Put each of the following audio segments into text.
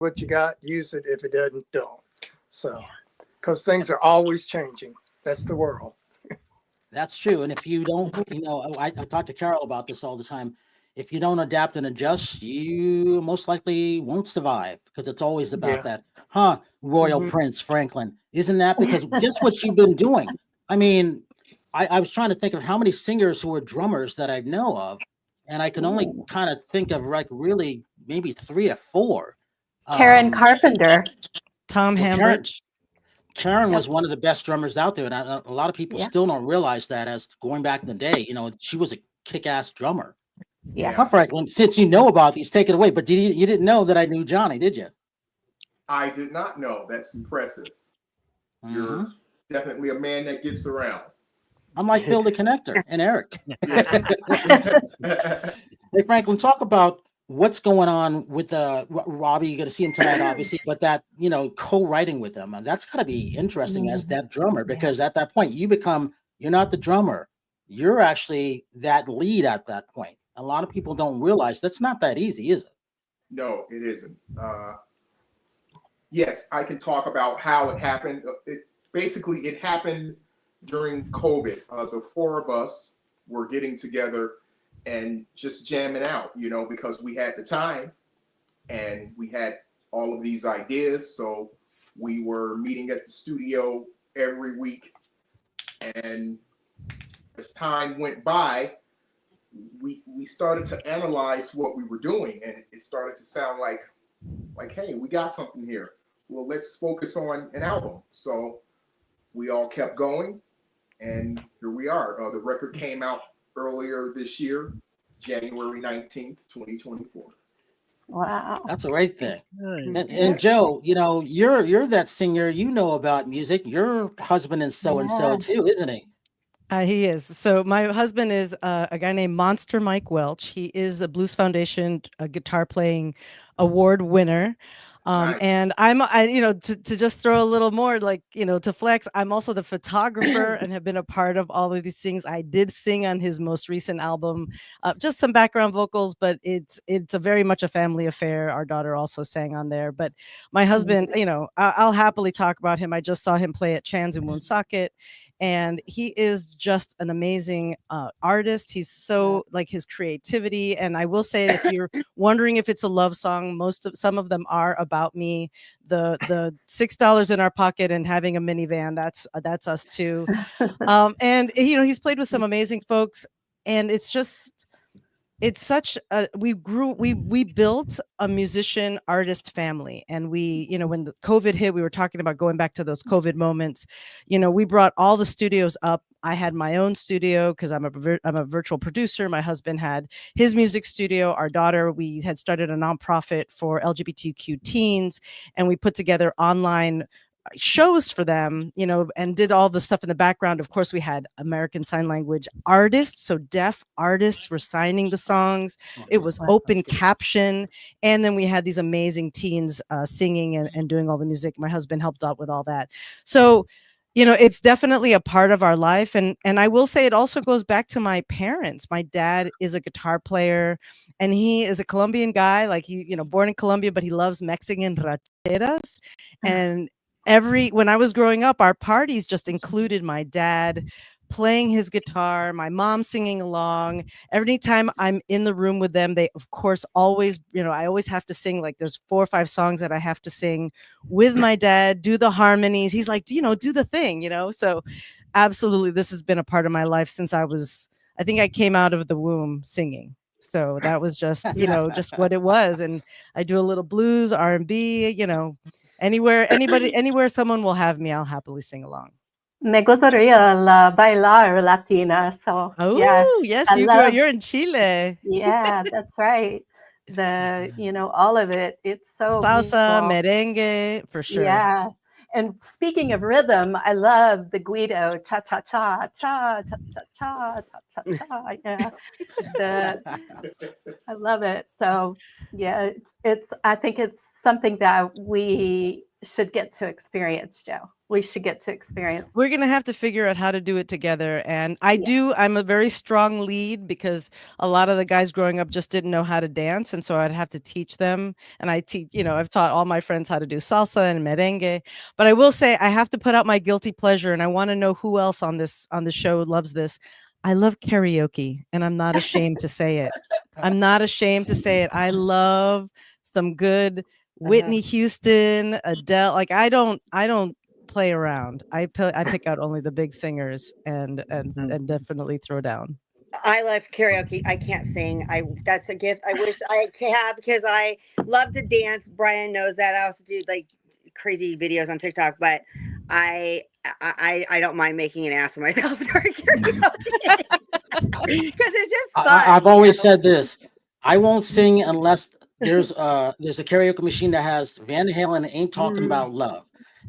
what you got, use it. If it doesn't, don't. So, because things are always changing. That's the world. That's true. And if you don't, I talk to Carol about this all the time. If you don't adapt and adjust, you most likely won't survive because it's always about Yeah. that, Royal Hmm. Prince Franklin. Isn't that because guess what you've been doing? I mean, I was trying to think of how many singers who are drummers that I know of, and I can only Ooh. kind of think of like really maybe 3 or 4. Karen Um, Carpenter. Tom well, Karen, Hambridge. Karen Yep. was one of the best drummers out there, and a lot of people Yeah. still don't realize that. As going back in the day, she was a kick-ass drummer. Yeah. Huh, Franklin, since you know about these, take it away. But you didn't know that I knew Johnny, did you? I did not know. That's impressive. You're definitely a man that gets around. I'm like Phil the Connector and Eric. Yes. Hey, Franklin, talk about what's going on with Robby. You're going to see him tonight, obviously, but that, co-writing with him, and that's got to be interesting as that drummer, because at that point you're not the drummer. You're actually that lead at that point. A lot of people don't realize that's not that easy, is it? No, it isn't. Yes, I can talk about how it happened. It happened during COVID. The 4 of us were getting together and just jamming out, because we had the time and we had all of these ideas. So we were meeting at the studio every week. And as time went by, we started to analyze what we were doing, and it started to sound like, hey, we got something here. Well, let's focus on an album. So we all kept going, and here we are. The record came out earlier this year, January 19th, 2024. Wow. That's a great thing. And Joe, you're that singer, about music. Your husband is so-and-so too, isn't he? He is. So my husband is a guy named Monster Mike Welch. He is the Blues Foundation guitar playing award winner. Nice. And to just throw a little more, to flex, I'm also the photographer and have been a part of all of these things. I did sing on his most recent album, just some background vocals, but it's a very much a family affair. Our daughter also sang on there, but my husband, I'll happily talk about him. I just saw him play at Chan's in Woonsocket, and he is just an amazing artist. He's so his creativity. And I will say, if you're wondering if it's a love song, some of them are about me. The $6 in our pocket and having a minivan, that's us too. And he's played with some amazing folks, and it's such a we built a musician artist family. And we, when the COVID hit, we were talking about going back to those COVID moments. We brought all the studios up. I had my own studio because I'm a virtual producer. My husband had his music studio. Our daughter, we had started a nonprofit for LGBTQ teens, and we put together online shows for them, and did all the stuff in the background. Of course, we had American Sign Language artists, so deaf artists were signing the songs. It was open caption, and then we had these amazing teens singing and doing all the music. My husband helped out with all that. So it's definitely a part of our life. And I will say it also goes back to my parents. My dad is a guitar player, and he is a Colombian guy, born in Colombia, but he loves Mexican rancheras. And when I was growing up, our parties just included my dad playing his guitar, my mom singing along. Every time I'm in the room with them, they, of course, always, I always have to sing, there's 4 or 5 songs that I have to sing with my dad, do the harmonies. He's like, do the thing, So absolutely, this has been a part of my life since I think I came out of the womb singing. So that was just, just what it was. And I do a little blues, R&B, anywhere someone will have me, I'll happily sing along. Me gustaría bailar Latina. So yes, you're in Chile. Yeah, that's right. All of it. It's so salsa, beautiful. merengue, for sure. Yeah. And speaking of rhythm, I love the Guido cha cha cha cha cha cha cha cha cha. Yeah, I love it. So yeah, I think it's something that we should get to experience, Joe. We should get to experience. We're going to have to figure out how to do it together. And I'm a very strong lead because a lot of the guys growing up just didn't know how to dance. And so I'd have to teach them. And I've taught all my friends how to do salsa and merengue. But I will say I have to put out my guilty pleasure. And I want to know who else on the show loves this. I love karaoke, and I'm not ashamed to say it. I'm not ashamed to say it. I love some good Whitney Houston, Adele. Like I don't play around. I pick out only the big singers and definitely throw down. I love karaoke. I can't sing. That's a gift I wish I could have because I love to dance. Brian knows that. I also do like crazy videos on TikTok, but I don't mind making an ass of myself during karaoke because it's just fun. I've always said this. I won't sing unless there's a karaoke machine that has Van Halen Ain't Talking About Love.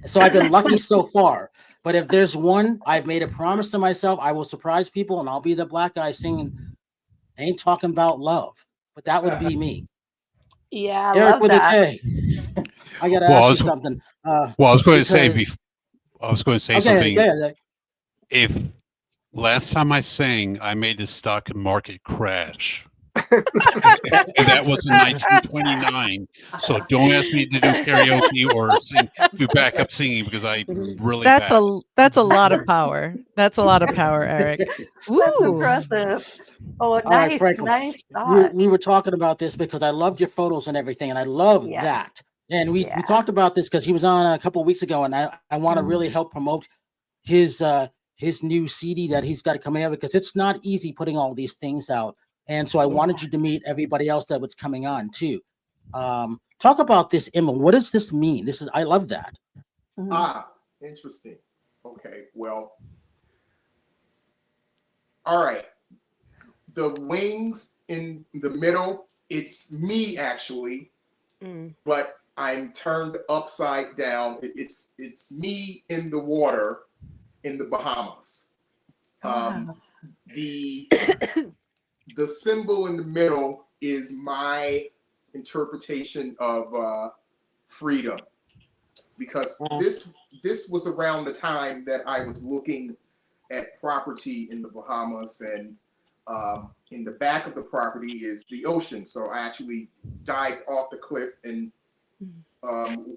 So I've been lucky so far. But if there's one, I've made a promise to myself, I will surprise people and I'll be the black guy singing Ain't Talking About Love. But that would be me. Yeah, I Eric love with that. a K. I got to ask you something. I was going to say something. Yeah. If last time I sang, I made the stock market crash. And that was in 1929. So don't ask me to do karaoke or do backup singing because I really that's a lot of power. That's a lot of power, Eric. That's impressive. Oh, All right, nice, Franklin. nice thought. We were talking about this because I loved your photos and everything, and I love that. And we talked about this because he was on a couple of weeks ago, and I want to really help promote his new CD that he's got coming out because it's not easy putting all these things out. And so I wanted you to meet everybody else that was coming on too. Talk about this, Emma. What does this mean? I love that. Interesting. Okay, well, all right. The wings in the middle, it's me actually, but I'm turned upside down. It's me in the water in the Bahamas. The symbol in the middle is my interpretation of freedom, because this was around the time that I was looking at property in the Bahamas, and in the back of the property is the ocean. So I actually dived off the cliff and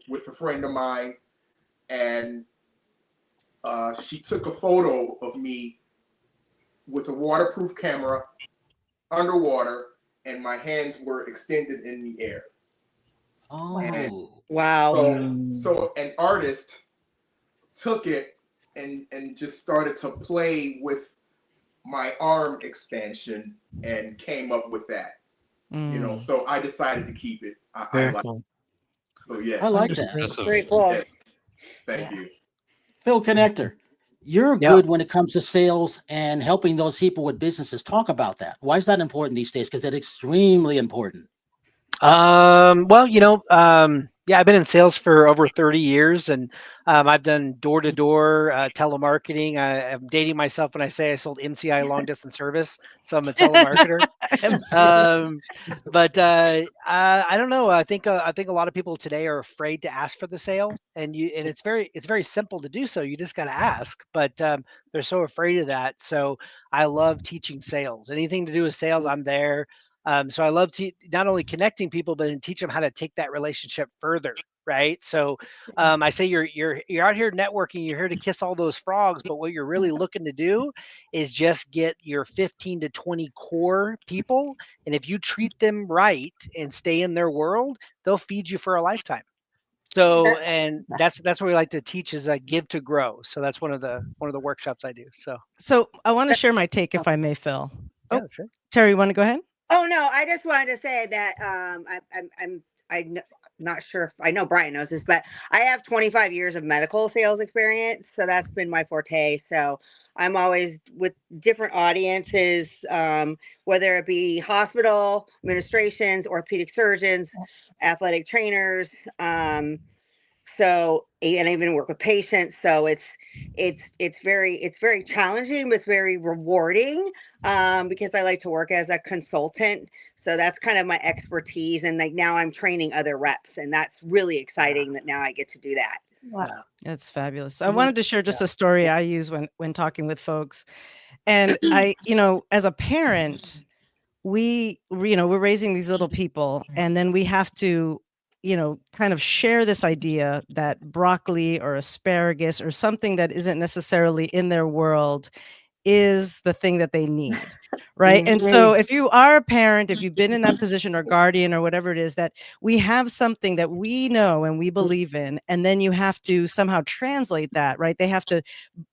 with a friend of mine, and she took a photo of me with a waterproof camera underwater, and my hands were extended in the air. Wow. So an artist took it and just started to play with my arm expansion and came up with that. So I decided to keep it. I like cool. it. So yes. I like that. Very cool. Yes. Thank you. Phil Connector, you're good when it comes to sales and helping those people with businesses. Talk about that. Why is that important these days? Because it's extremely important. I've been in sales for over 30 years, and I've done door-to-door telemarketing. I'm dating myself when I say I sold MCI long distance service, so I'm a telemarketer. I don't know. I think a lot of people today are afraid to ask for the sale, and it's very simple to do so. You just got to ask, but they're so afraid of that. So I love teaching sales. Anything to do with sales, I'm there. So I love not only connecting people, but then teach them how to take that relationship further, right? So I say you're out here networking, you're here to kiss all those frogs, but what you're really looking to do is just get your 15 to 20 core people, and if you treat them right and stay in their world, they'll feed you for a lifetime. So, and that's what we like to teach is give to grow. So that's one of the workshops I do. So I want to share my take, if I may, Phil. Yeah, sure. Terry, you want to go ahead? Oh no, I just wanted to say that I'm not sure if I know Brian knows this, but I have 25 years of medical sales experience, so that's been my forte. So I'm always with different audiences, whether it be hospital administrations, orthopedic surgeons, athletic trainers, So, and I even work with patients. So it's very challenging, but it's very rewarding, because I like to work as a consultant. So that's kind of my expertise. And like now I'm training other reps, and that's really exciting that now I get to do that. Wow. That's fabulous. I wanted to share just a story I use when talking with folks. And I, as a parent, we're raising these little people, and then we have to, kind of share this idea that broccoli or asparagus or something that isn't necessarily in their world is the thing that they need, right? And so if you are a parent, if you've been in that position or guardian or whatever it is, that we have something that we know and we believe in, and then you have to somehow translate that, right? They have to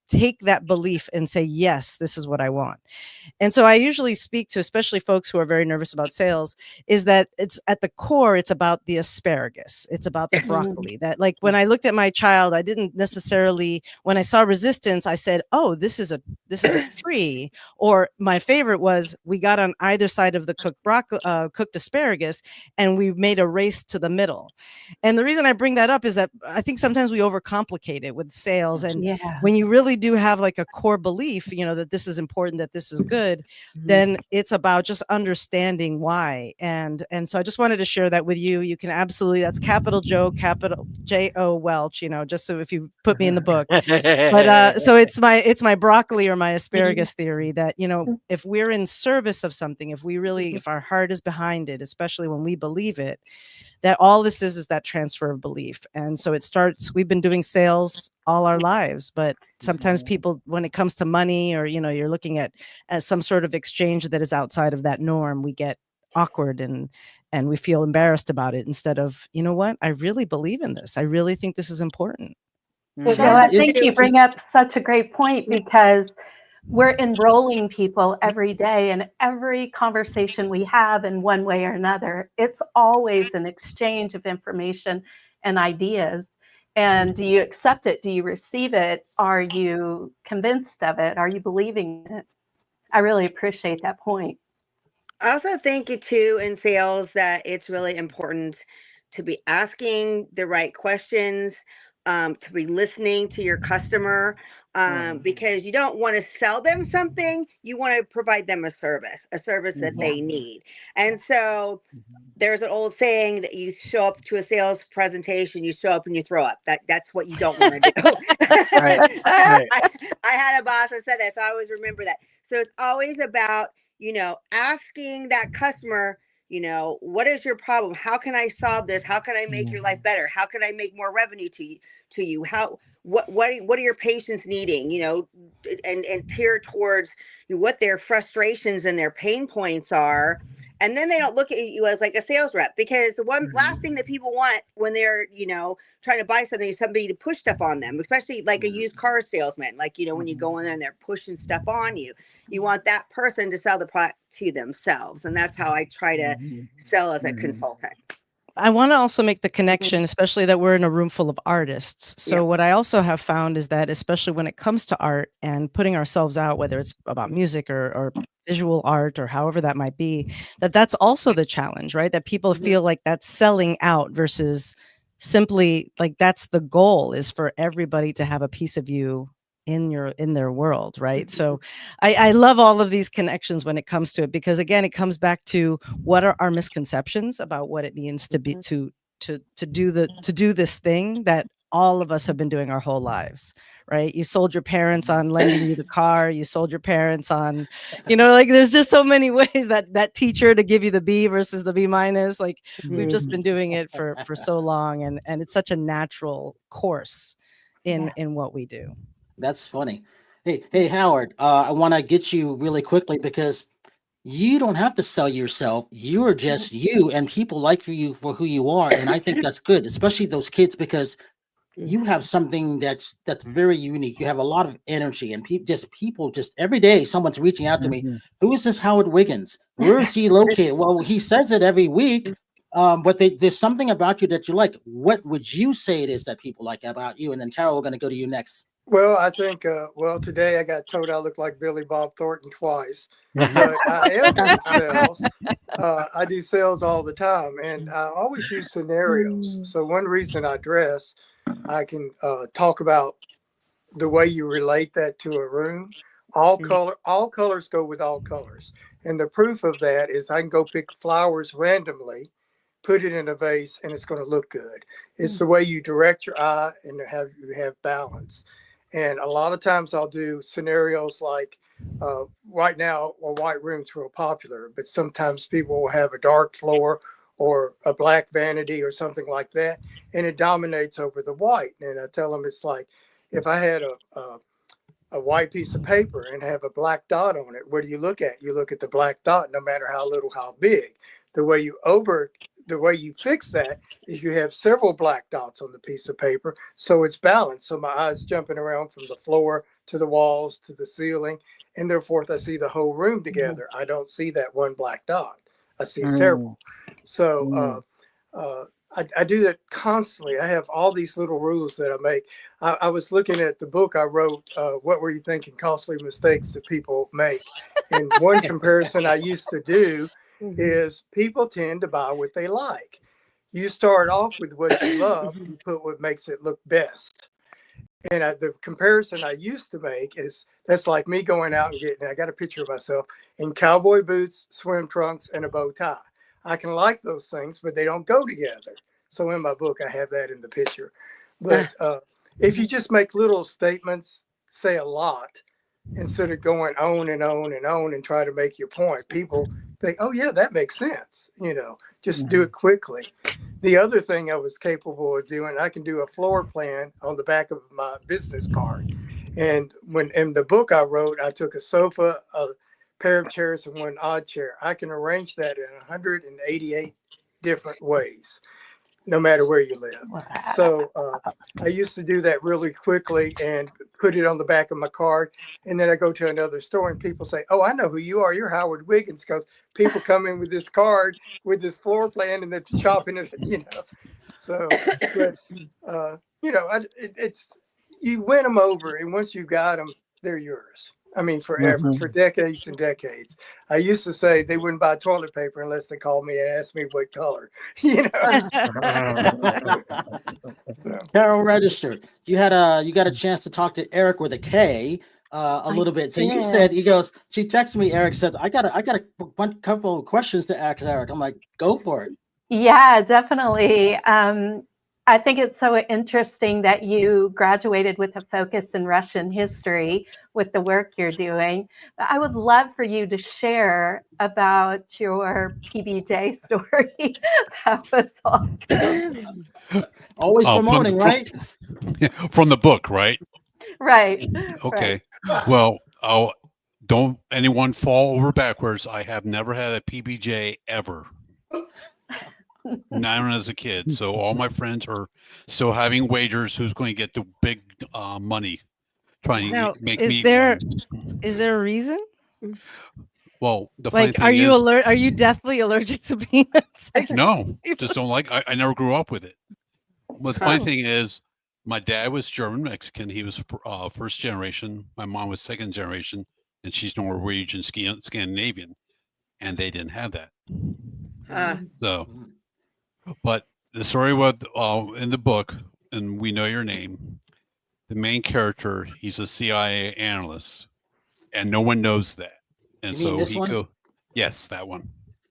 take that belief and say, yes, this is what I want. And so I usually speak to, especially folks who are very nervous about sales, is that it's at the core, it's about the asparagus. It's about the broccoli. That, like, when I looked at my child, I didn't necessarily, when I saw resistance, I said, oh, this is a tree. Or my favorite was, we got on either side of the cooked asparagus, and we made a race to the middle. And the reason I bring that up is that I think sometimes we overcomplicate it with sales. And when you really do have like a core belief, that this is important, that this is good, then it's about just understanding why. And so I just wanted to share that with you. You can absolutely, that's capital J-O Welch, just so if you put me in the book. But so it's my broccoli or my asparagus theory that, if we're in service of something, if our heart is behind it, especially when we believe it, that all this is that transfer of belief. And so it starts, we've been doing sales all our lives, but sometimes people, when it comes to money, or, you're looking at some sort of exchange that is outside of that norm, we get awkward and we feel embarrassed about it, instead of, you know what, I really believe in this. I really think this is important. I think you bring up such a great point, because we're enrolling people every day, and every conversation we have in one way or another, it's always an exchange of information and ideas. And do you accept it? Do you receive it? Are you convinced of it? Are you believing it? I really appreciate that point. I also think too in sales that it's really important to be asking the right questions, to be listening to your customer, because you don't want to sell them something. You want to provide them a service that they need. And so there's an old saying that you show up to a sales presentation, you show up and you throw up. That's what you don't want to do. Right. I had a boss that said that, so I always remember that. So it's always about, asking that customer, what is your problem? How can I solve this? How can I make your life better? How can I make more revenue to you? What are your patients needing? And tear towards what their frustrations and their pain points are. And then they don't look at you as like a sales rep, because the last thing that people want when they're, trying to buy something is somebody to push stuff on them, especially like a used car salesman. Like, when you go in there and they're pushing stuff on you, you want that person to sell the product to themselves. And that's how I try to sell as a consultant. I want to also make the connection, especially that we're in a room full of artists. So what I also have found is that, especially when it comes to art and putting ourselves out, whether it's about music or visual art or however that might be, that's also the challenge, right? That people feel like that's selling out, versus simply like that's the goal, is for everybody to have a piece of you in their world, right? So I love all of these connections when it comes to it, because again, it comes back to what are our misconceptions about what it means to be to do this thing that all of us have been doing our whole lives, right? You sold your parents on lending you the car. You sold your parents on, like there's just so many ways that teacher to give you the B versus the B minus. Like we've just been doing it for so long, and it's such a natural course in what we do. That's funny. Hey, Howard, I want to get you really quickly, because you don't have to sell yourself. You are just you, and people like you for who you are. And I think that's good, especially those kids, because you have something that's very unique. You have a lot of energy, and people just every day someone's reaching out to me. Who is this Howard Wiggins? Where is he located? Well, he says it every week. But there's something about you that you like. What would you say it is that people like about you? And then Carol, we're going to go to you next. Well, I think, well, today I got told I look like Billy Bob Thornton twice, but I am in sales. I do sales all the time, and I always use scenarios. So one reason I dress, I can talk about the way you relate that to a room. All colors go with all colors. And the proof of that is I can go pick flowers randomly, put it in a vase, and it's going to look good. It's the way you direct your eye and you have balance. And a lot of times I'll do scenarios like right now, a white room's real popular, but sometimes people will have a dark floor or a black vanity or something like that, and it dominates over the white. And I tell them it's like if I had a white piece of paper and have a black dot on it, what do you look at? You look at the black dot, no matter how little, how big. The way you fix that is you have several black dots on the piece of paper, so it's balanced. So my eyes jumping around from the floor to the walls to the ceiling, and therefore I see the whole room together. I don't see that one black dot. I see several. So I do that constantly. I have all these little rules that I make. I was looking at the book I wrote, What Were You Thinking? Costly Mistakes That People Make. And one comparison I used to do is people tend to buy what they like. You start off with what you love, you put what makes it look best. And the comparison I used to make is that's like me going out and I got a picture of myself in cowboy boots, swim trunks, and a bow tie. I can like those things, but they don't go together. So in my book, I have that in the picture. But if you just make little statements, say a lot, instead of going on and on and on and try to make your point, people think, oh, yeah, that makes sense. Just do it quickly. The other thing I was capable of doing, I can do a floor plan on the back of my business card. And when in the book I wrote, I took a sofa, a pair of chairs, and one odd chair. I can arrange that in 188 different ways, no matter where you live. So I used to do that really quickly and put it on the back of my card. And then I go to another store and people say, oh, I know who you are. You're Howard Wiggins, because people come in with this card, with this floor plan, and they're shopping it, So, but, it's, you win them over. And once you've got them, they're yours. I mean, forever, for decades and decades. I used to say they wouldn't buy toilet paper unless they called me and asked me what color, Carol registered. You got a chance to talk to Erik with a K a little bit. So you said, she texted me, Erik said, I got a couple of questions to ask Erik. I'm like, go for it. Yeah, definitely. I think it's so interesting that you graduated with a focus in Russian history with the work you're doing. I would love for you to share about your PBJ story. That was awesome. Always promoting, right? From the book, right? Right. Okay. Right. Well, don't anyone fall over backwards. I have never had a PBJ ever. Not even as a kid. So all my friends are still having wagers who's going to get the big money trying to make me. Is there a reason? Well, the funny thing are you is, are you deathly allergic to peanuts? No, just don't like. I never grew up with it. But the funny thing is, my dad was German Mexican. He was first generation. My mom was second generation, and she's Norwegian Scandinavian, and they didn't have that. So. But the story was in the book, and We Know Your Name, the main character, he's a CIA analyst, and no one knows that. And so yes, that one.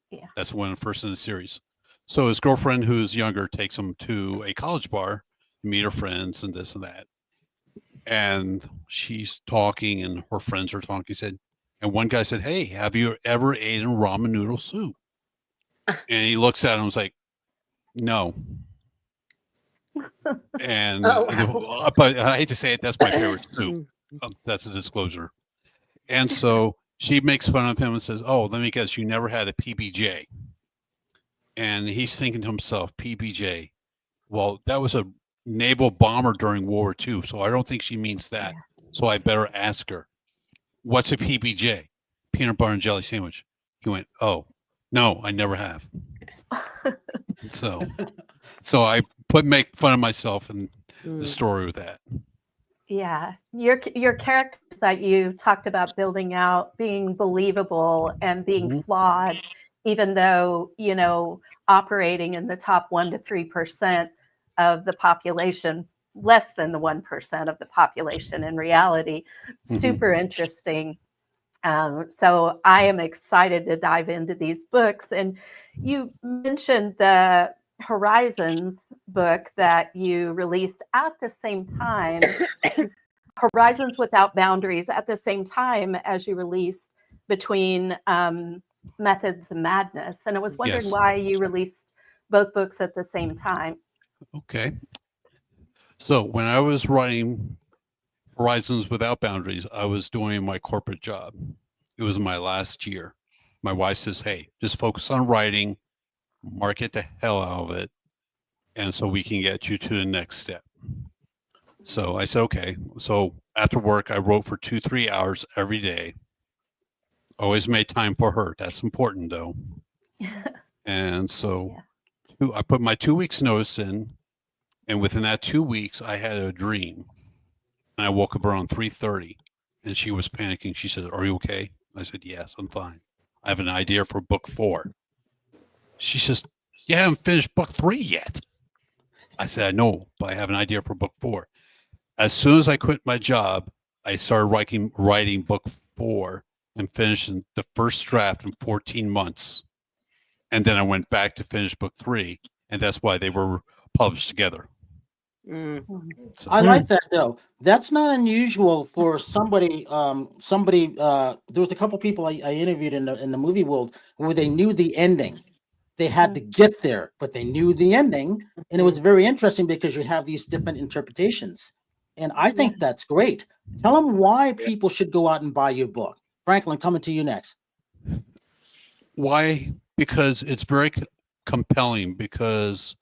Yeah. That's the one first in the series. So his girlfriend, who's younger, takes him to a college bar to meet her friends and this and that. And she's talking, and her friends are talking. And one guy said, hey, have you ever eaten ramen noodle soup? And he looks at him and was like, no. And but I hate to say it, that's my favorite soup. That's a disclosure. And so she makes fun of him and says, oh, let me guess, you never had a PBJ. And he's thinking to himself, PBJ, well, that was a naval bomber during World War II, so I don't think she means that. So I better ask her, what's a PBJ? Peanut butter and jelly sandwich. He went, oh, no, I never have. So I make fun of myself and the story with that. Yeah, your characters that you talked about building out, being believable and being flawed, even though, you know, operating in the top 1 to 3% of the population, less than the 1% of the population in reality. Super interesting. So I am excited to dive into these books. And you mentioned the Horizons book that you released at the same time, Horizons Without Boundaries, at the same time as you released Between Methods and Madness. And I was wondering why you released both books at the same time. Okay. So when I was writing Horizons Without Boundaries, I was doing my corporate job. It was my last year. My wife says, hey, just focus on writing, market the hell out of it, and so we can get you to the next step. So I said, okay. So after work, I wrote for 2-3 hours every day. Always made time for her. That's important, though. And so I put my 2 weeks notice in, and within that 2 weeks, I had a dream. And I woke up around 3:30, and she was panicking. She said, are you okay? I said, yes, I'm fine. I have an idea for book 4. She says, you haven't finished book 3 yet. I said, I know, but I have an idea for book 4. As soon as I quit my job, I started writing book 4 and finishing the first draft in 14 months. And then I went back to finish book 3, and that's why they were published together. So. I like that, though. That's not unusual for somebody. There was a couple people I interviewed in the movie world where they knew the ending. They had to get there, but they knew the ending, and it was very interesting because you have these different interpretations. And I think that's great. Tell them why people should go out and buy your book. Franklin, coming to you next. Why? Because it's very compelling, because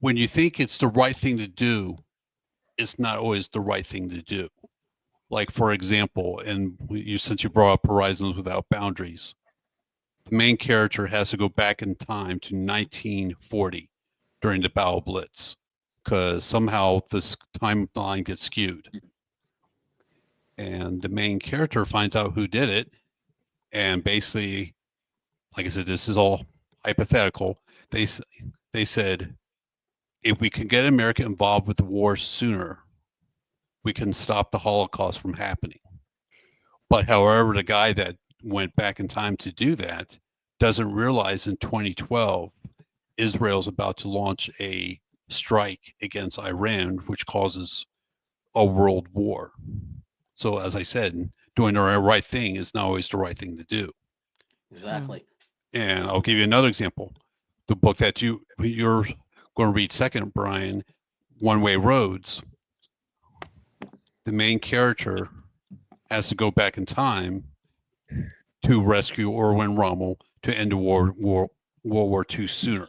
when you think it's the right thing to do, it's not always the right thing to do. Like, for example, and since you brought up Horizons Without Boundaries, the main character has to go back in time to 1940 during the Battle Blitz, because somehow this timeline gets skewed. And the main character finds out who did it, and basically, like I said, this is all hypothetical. They said, if we can get America involved with the war sooner, we can stop the Holocaust from happening. But however, the guy that went back in time to do that doesn't realize in 2012, Israel's about to launch a strike against Iran, which causes a world war. So as I said, doing the right thing is not always the right thing to do. Exactly. And I'll give you another example. The book that you're going to read second, Brian, One Way Roads, the main character has to go back in time to rescue Erwin Rommel to end the World War II sooner.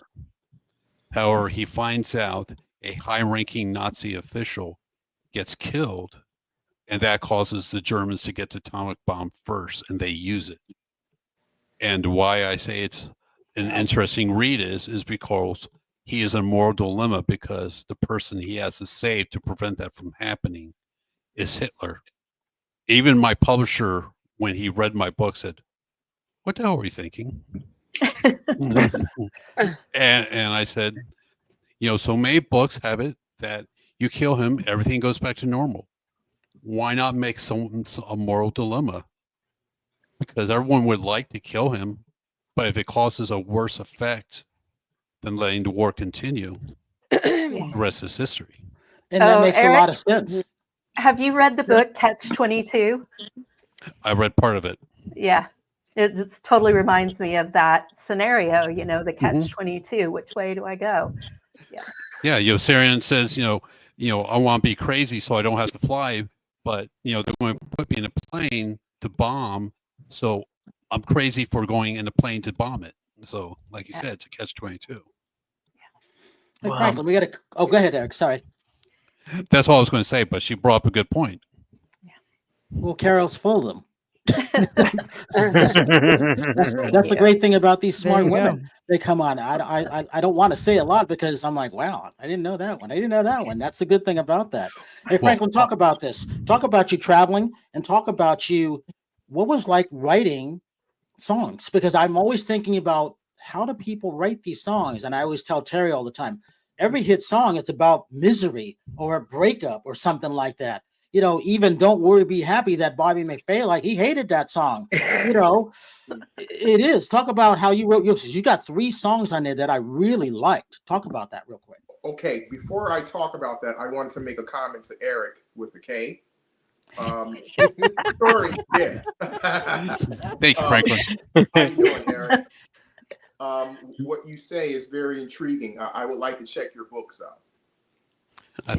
However, he finds out a high-ranking Nazi official gets killed, and that causes the Germans to get the atomic bomb first, and they use it. And why I say it's an interesting read is because he is in a moral dilemma, because the person he has to save to prevent that from happening is Hitler. Even my publisher, when he read my book, said, what the hell were you thinking? and I said, so many books have it that you kill him, everything goes back to normal. Why not make someone a moral dilemma? Because everyone would like to kill him, but if it causes a worse effect than letting the war continue, the rest is history. And that makes Erik, a lot of sense. Have you read the book Catch-22? I read part of it. Yeah. It just totally reminds me of that scenario, the Catch-22. Which way do I go? Yeah. Yossarian says, I want to be crazy so I don't have to fly, but, they're going to put me in a plane to bomb. So I'm crazy for going in a plane to bomb it. So, like you said, it's a Catch-22. Hey, Franklin, we got to. Oh, go ahead, Erik. Sorry. That's all I was going to say, but she brought up a good point. Well, Carol's full of them. that's the great thing about these There smart you women. go. They come on. I don't want to say a lot because I'm like, wow, I didn't know that one. I didn't know that one. That's the good thing about that. Hey, Franklin, talk about this. Talk about you traveling and talk about you. What was like writing songs? Because I'm always thinking about how do people write these songs? And I always tell Terry all the time, every hit song is about misery or a breakup or something like that. You know, even Don't Worry, Be Happy, that Bobby McFay, like he hated that song. You know, it is. Talk about how you wrote yours. You got 3 songs on there that I really liked. Talk about that real quick. Okay, before I talk about that, I wanted to make a comment to Erik with the K. Sorry, yeah. Thank you, Franklin. How you doing, Erik? What you say is very intriguing. I would like to check your books out.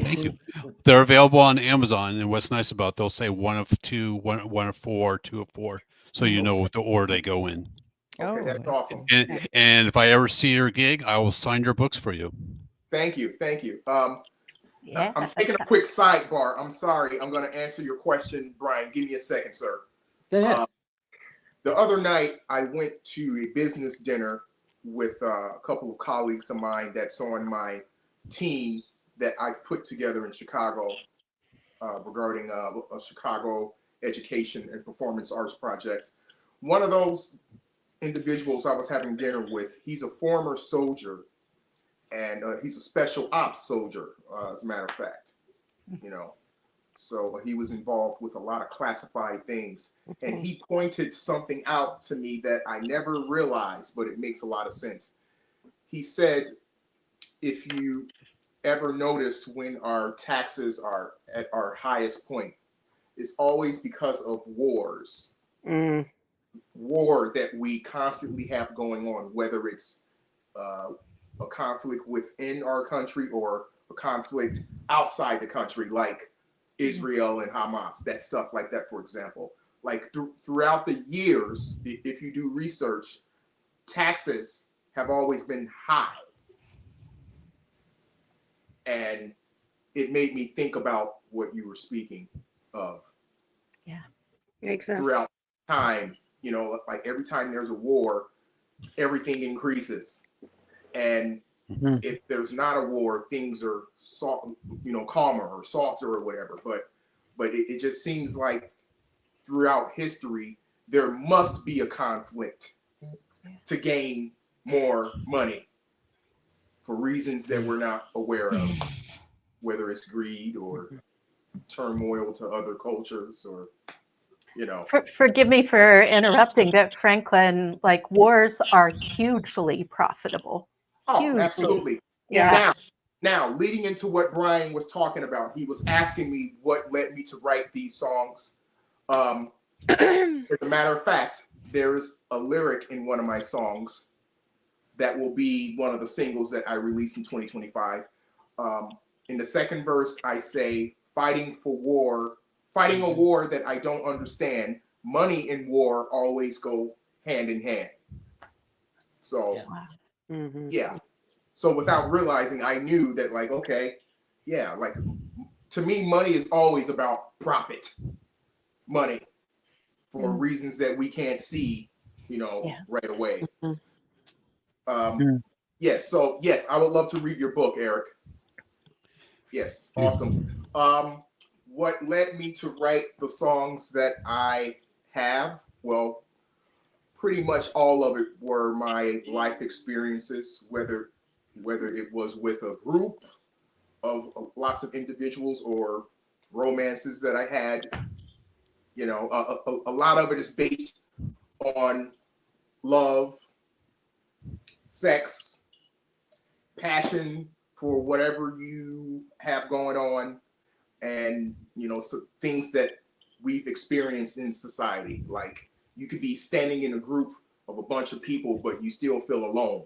Thank you. They're available on Amazon, and what's nice about they'll say 1 of 2, 1 of 4, 2 of 4, so you know what the order they go in. Okay, that's awesome. And if I ever see your gig, I will sign your books for you. Thank you, thank you. Yeah. I'm taking a quick sidebar. I'm sorry. I'm going to answer your question, Brian. Give me a second, sir. Go ahead. The other night, I went to a business dinner with a couple of colleagues of mine that's on my team that I put together in Chicago regarding a Chicago education and performance arts project. One of those individuals I was having dinner with, he's a former soldier, and he's a special ops soldier, as a matter of fact, you know. So he was involved with a lot of classified things, and he pointed something out to me that I never realized, but it makes a lot of sense. He said, if you ever noticed when our taxes are at our highest point, it's always because of wars. War that we constantly have going on, whether it's a conflict within our country or a conflict outside the country, like Israel and Hamas, that stuff like that, for example. Like throughout the years, if you do research, taxes have always been high. And it made me think about what you were speaking of. Yeah. Makes sense. Throughout time, you know, like every time there's a war, everything increases. And if there's not a war, things are calmer or softer or whatever. But it just seems like throughout history, there must be a conflict to gain more money for reasons that we're not aware of, whether it's greed or turmoil to other cultures or, you know. Forgive me for interrupting, but Franklin, like wars are hugely profitable. Oh, Hugely. absolutely. Yeah. Now, leading into what Brian was talking about, he was asking me what led me to write these songs. As a matter of fact, there's a lyric in one of my songs that will be one of the singles that I release in 2025. In the second verse, I say, fighting a war that I don't understand. Money and war always go hand in hand. So, yeah. So without realizing, I knew that, like, okay, yeah, like, to me, money is always about profit. Money for reasons that we can't see, you know, right away. Yes, so yes, I would love to read your book, Erik. Yes, awesome. What led me to write the songs that I have? Well, pretty much all of it were my life experiences, whether it was with a group of lots of individuals or romances that I had. You know, a lot of it is based on love, sex, passion for whatever you have going on, and, you know, so things that we've experienced in society. Like, you could be standing in a group of a bunch of people, but you still feel alone.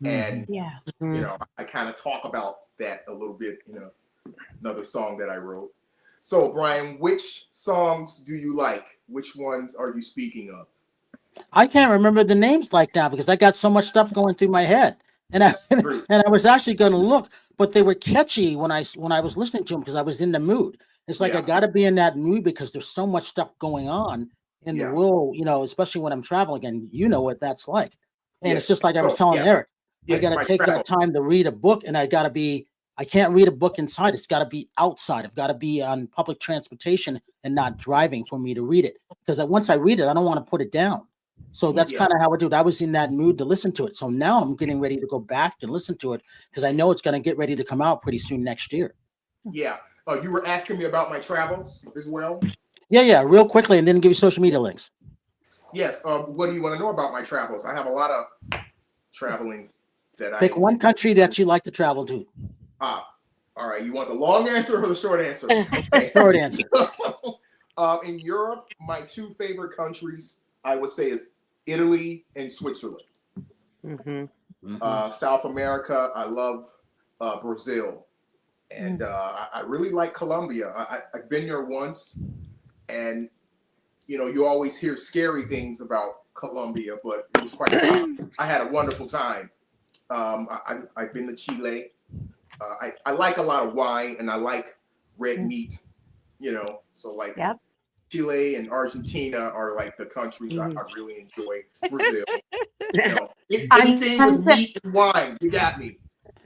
And, you know, I kind of talk about that a little bit in another song that I wrote. So, Brian, which songs do you like? Which ones are you speaking of? I can't remember the names like now because I got so much stuff going through my head. And I was actually going to look, but they were catchy when I was listening to them because I was in the mood. It's like I got to be in that mood because there's so much stuff going on in the rule, you know, especially when I'm traveling, and you know what that's like. And it's Yes. just like I was Oh, telling yeah. Eric, Yes, I got my to take travel. that time to read a book, and I can't read a book inside. It's got to be outside. I've got to be on public transportation and not driving for me to read it. Because once I read it, I don't want to put it down. So that's Yeah. kind of how I do it. I was in that mood to listen to it. So now I'm getting ready to go back and listen to it because I know it's going to get ready to come out pretty soon next year. Yeah. You were asking me about my travels as well? Yeah, real quickly, and then give you social media links. Yes. What do you want to know about my travels? I have a lot of traveling that Pick one country that you like to travel to. All right. You want the long answer or the short answer? Okay. Short answer. In Europe, my two favorite countries, I would say, is Italy and Switzerland. South America, I love Brazil. And I really like Colombia. I've been there once, and you know, you always hear scary things about Colombia, but it was quite fun. I had a wonderful time. I've been to Chile. I like a lot of wine, and I like red meat, you know, so like Chile and Argentina are like the countries I really enjoy. Brazil, you know, anything with meat and wine, you got me.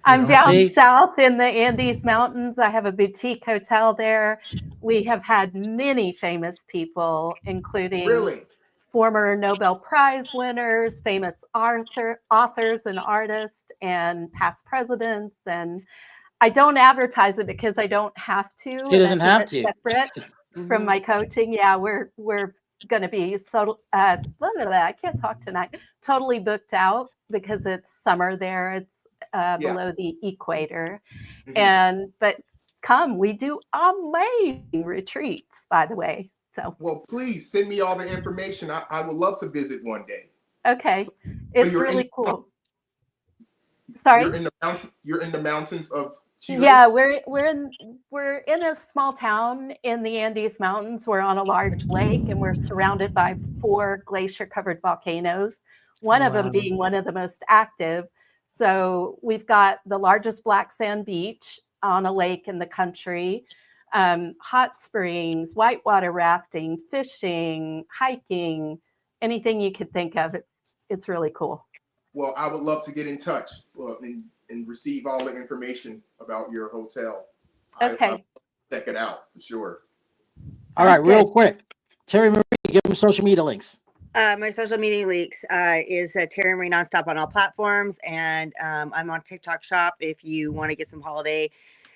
I'm down south in the Andes Mountains. I have a boutique hotel there. We have had many famous people, including former Nobel Prize winners, famous authors and artists, and past presidents. And I don't advertise it because I don't have to. She doesn't have to. Separate from my coaching. Yeah, we're going to be I can't talk tonight. Totally booked out because it's summer there. It's below the equator. But come, we do amazing retreats, by the way. So well, please send me all the information. I would love to visit one day. Okay. It's really cool. Sorry? You're in the mountains of Chile? Yeah, we're in a small town in the Andes Mountains. We're on a large lake, and we're surrounded by 4 glacier-covered volcanoes, one of them being one of the most active. So we've got the largest black sand beach on a lake in the country, hot springs, whitewater rafting, fishing, hiking, anything you could think of. It's really cool. Well, I would love to get in touch and receive all the information about your hotel. Okay. I'll check it out for sure. All right, real quick. Terry Marie, give them social media links. My social media links is Terry Marie Nonstop on all platforms. And I'm on TikTok Shop. If you want to get some holiday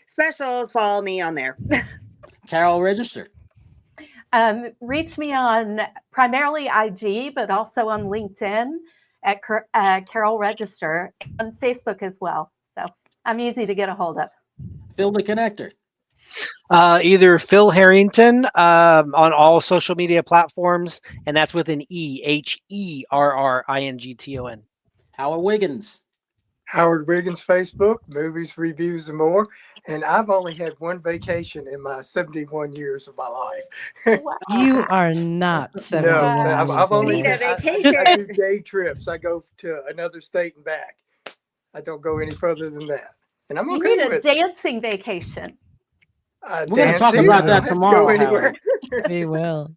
specials, follow me on there. Carol Register. Reach me on primarily IG, but also on LinkedIn at Carol Register, on Facebook as well. So I'm easy to get a hold of. Phil the Connector. Either Phil Herrington on all social media platforms, and that's with an E, HERRINGTON. Howard Wiggins. Howard Wiggins Facebook, movies, reviews, and more. And I've only had one vacation in my 71 years of my life. You are not 71. No, I've only Need a I vacation. do day trips. I go to another state and back. I don't go any further than that. And I'm You okay need a with dancing vacation. We're going to talk about that tomorrow. We will.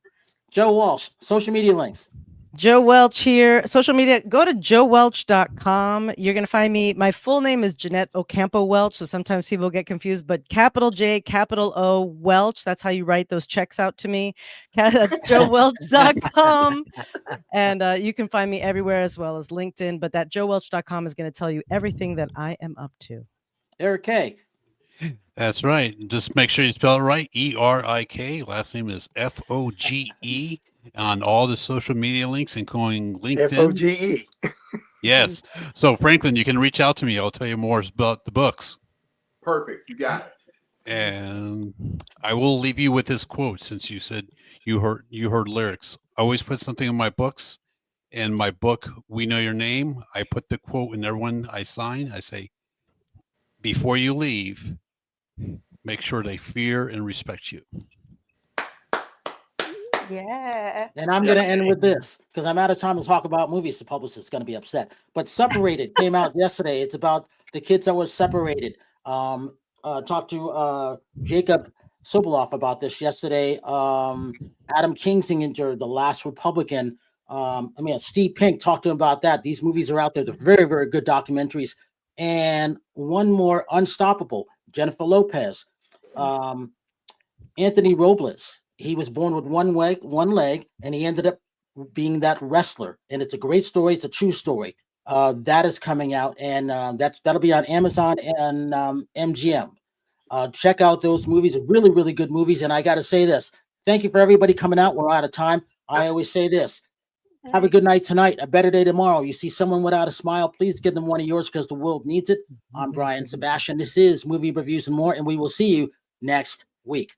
Joe Walsh, social media links. Joe Welch here. Social media, go to joewelch.com. You're going to find me. My full name is Jeanette Ocampo Welch. So sometimes people get confused, but capital J, capital O, Welch. That's how you write those checks out to me. That's joewelch.com. And you can find me everywhere as well as LinkedIn. But that joewelch.com is going to tell you everything that I am up to. Eric K. That's right. Just make sure you spell it right. ERIK. Last name is FOGE. On all the social media links, including LinkedIn. FOGE. Yes. So Franklin, you can reach out to me. I'll tell you more about the books. Perfect. You got it. And I will leave you with this quote, since you said you heard lyrics. I always put something in my books. In my book, We Know Your Name, I put the quote in everyone I sign. I say, before you leave, make sure they fear and respect you. Yeah. And I'm going to end with this because I'm out of time to talk about movies. The publicist is going to be upset. But Separated came out yesterday. It's about the kids that were separated. Talked to Jacob Sobolov about this yesterday. Adam Kinzinger, The Last Republican. Steve Pink talked to him about that. These movies are out there. They're very, very good documentaries. And one more, Unstoppable, Jennifer Lopez. Anthony Robles. He was born with one leg, and he ended up being that wrestler. And it's a great story. It's a true story. That is coming out, and that'll be on Amazon and MGM. Check out those movies. Really, really good movies. And I got to say this. Thank you for everybody coming out. We're out of time. I always say this. Have a good night tonight. A better day tomorrow. You see someone without a smile, please give them one of yours because the world needs it. I'm Brian Sebastian. This is Movie Reviews and More, and we will see you next week.